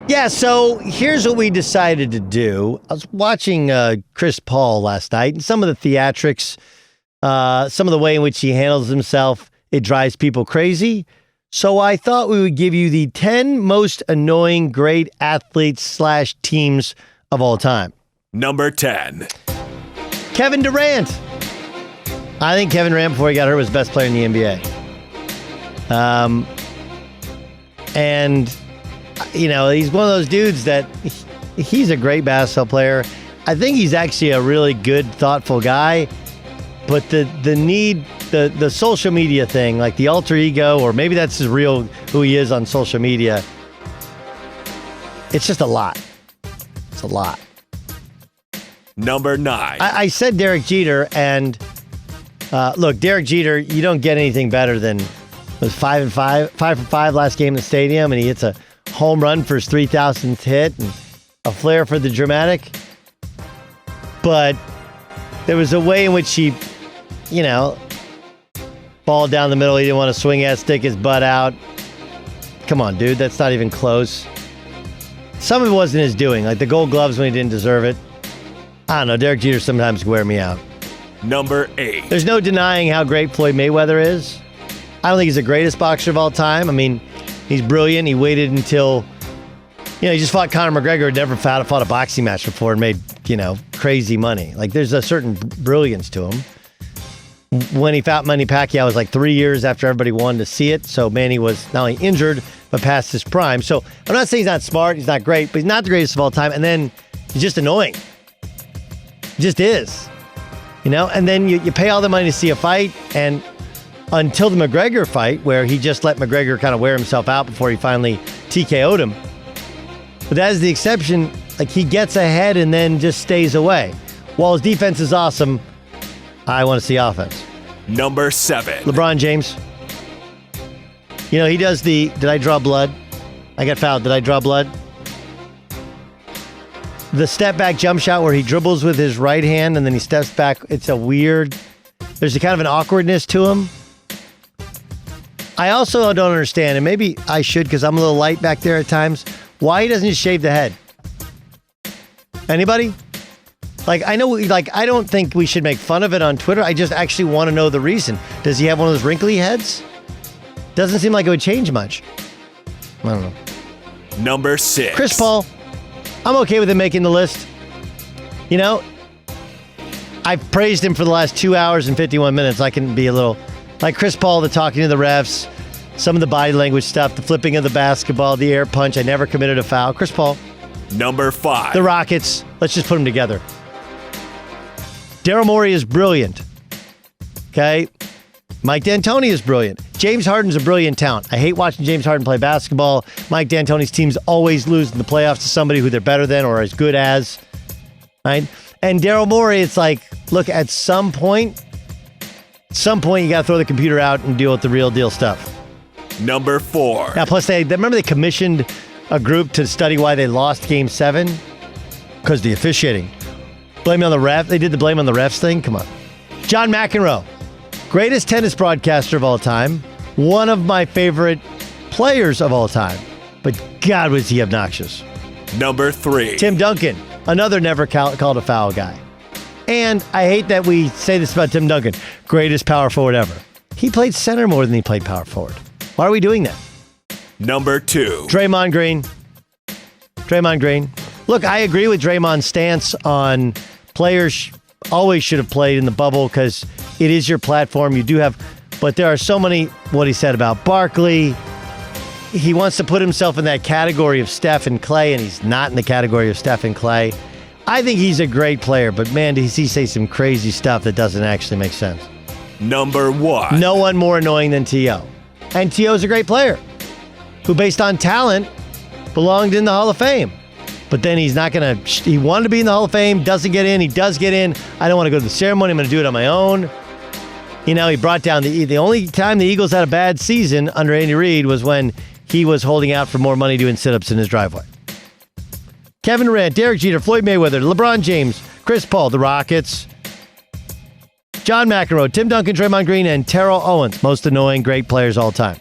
Yeah, so here's what we decided to do. I was watching Chris Paul last night, and some of the theatrics, some of the way in which he handles himself, it drives people crazy. So I thought we would give you the 10 most annoying great athletes / teams of all time. Number 10. Kevin Durant. I think Kevin Durant, before he got hurt, was the best player in the NBA. And, you know, he's one of those dudes that he's a great basketball player. I think he's actually a really good, thoughtful guy. But the need, the social media thing, like the alter ego, or maybe that's his real, who he is on social media, it's just a lot. It's a lot. Number 9. I said Derek Jeter, and look, Derek Jeter, you don't get anything better than was 5 for 5 last game in the stadium, and he hits a home run for his 3,000th hit and a flair for the dramatic. But there was a way in which he, you know, ball down the middle. He didn't want to swing at, stick his butt out. Come on, dude, that's not even close. Some of it wasn't his doing, like the gold gloves when he didn't deserve it. I don't know, Derek Jeter sometimes wear me out. Number 8. There's no denying how great Floyd Mayweather is. I don't think he's the greatest boxer of all time. I mean, he's brilliant. He waited until, you know, he just fought Conor McGregor, never fought a boxing match before and made, you know, crazy money. Like, there's a certain brilliance to him. When he fought Manny Pacquiao, it was like 3 years after everybody wanted to see it. So Manny was not only injured, but past his prime. So I'm not saying he's not smart, he's not great, but he's not the greatest of all time. And then he's just annoying. He just is. You know, and then you pay all the money to see a fight, and until the McGregor fight, where he just let McGregor kind of wear himself out before he finally TKO'd him. But that is the exception. Like, he gets ahead and then just stays away. While his defense is awesome, I want to see offense. Number 7. LeBron James. You know, he does the, did I draw blood? I got fouled. Did I draw blood? The step back jump shot where he dribbles with his right hand and then he steps back. It's a weird, there's a kind of an awkwardness to him. I also don't understand, and maybe I should because I'm a little light back there at times, why he doesn't just shave the head. Anybody? Like, I know, like, I don't think we should make fun of it on Twitter. I just actually want to know the reason. Does he have one of those wrinkly heads? Doesn't seem like it would change much. I don't know. Number 6. Chris Paul. I'm okay with him making the list. You know, I've praised him for the last 2 hours and 51 minutes. I can be a little, like Chris Paul, the talking to the refs, some of the body language stuff, the flipping of the basketball, the air punch. I never committed a foul. Chris Paul. Number 5. The Rockets. Let's just put them together. Daryl Morey is brilliant. Okay? Mike D'Antoni is brilliant. James Harden's a brilliant talent. I hate watching James Harden play basketball. Mike D'Antoni's teams always lose in the playoffs to somebody who they're better than or as good as. Right? And Daryl Morey, it's like, look, at some point you got to throw the computer out and deal with the real deal stuff. Number 4. Now, plus, remember they commissioned a group to study why they lost Game 7? Because the officiating. Blame on the ref. They did the blame on the refs thing. Come on. John McEnroe. Greatest tennis broadcaster of all time. One of my favorite players of all time. But God, was he obnoxious. Number 3. Tim Duncan. Another never called a foul guy. And I hate that we say this about Tim Duncan. Greatest power forward ever. He played center more than he played power forward. Why are we doing that? Number 2. Draymond Green. Look, I agree with Draymond's stance on players always should have played in the bubble because it is your platform. You do have, but there are so many, what he said about Barkley. He wants to put himself in that category of Steph and Clay, and he's not in the category of Steph and Clay. I think he's a great player, but man, does he say some crazy stuff that doesn't actually make sense. Number 1. No one more annoying than T.O. And T.O.'s a great player who, based on talent, belonged in the Hall of Fame. But then he's not going to, he wanted to be in the Hall of Fame, doesn't get in, he does get in. I don't want to go to the ceremony, I'm going to do it on my own. You know, he brought down the only time the Eagles had a bad season under Andy Reid was when he was holding out for more money doing sit-ups in his driveway. Kevin Durant, Derek Jeter, Floyd Mayweather, LeBron James, Chris Paul, the Rockets, John McEnroe, Tim Duncan, Draymond Green, and Terrell Owens, most annoying great players all time.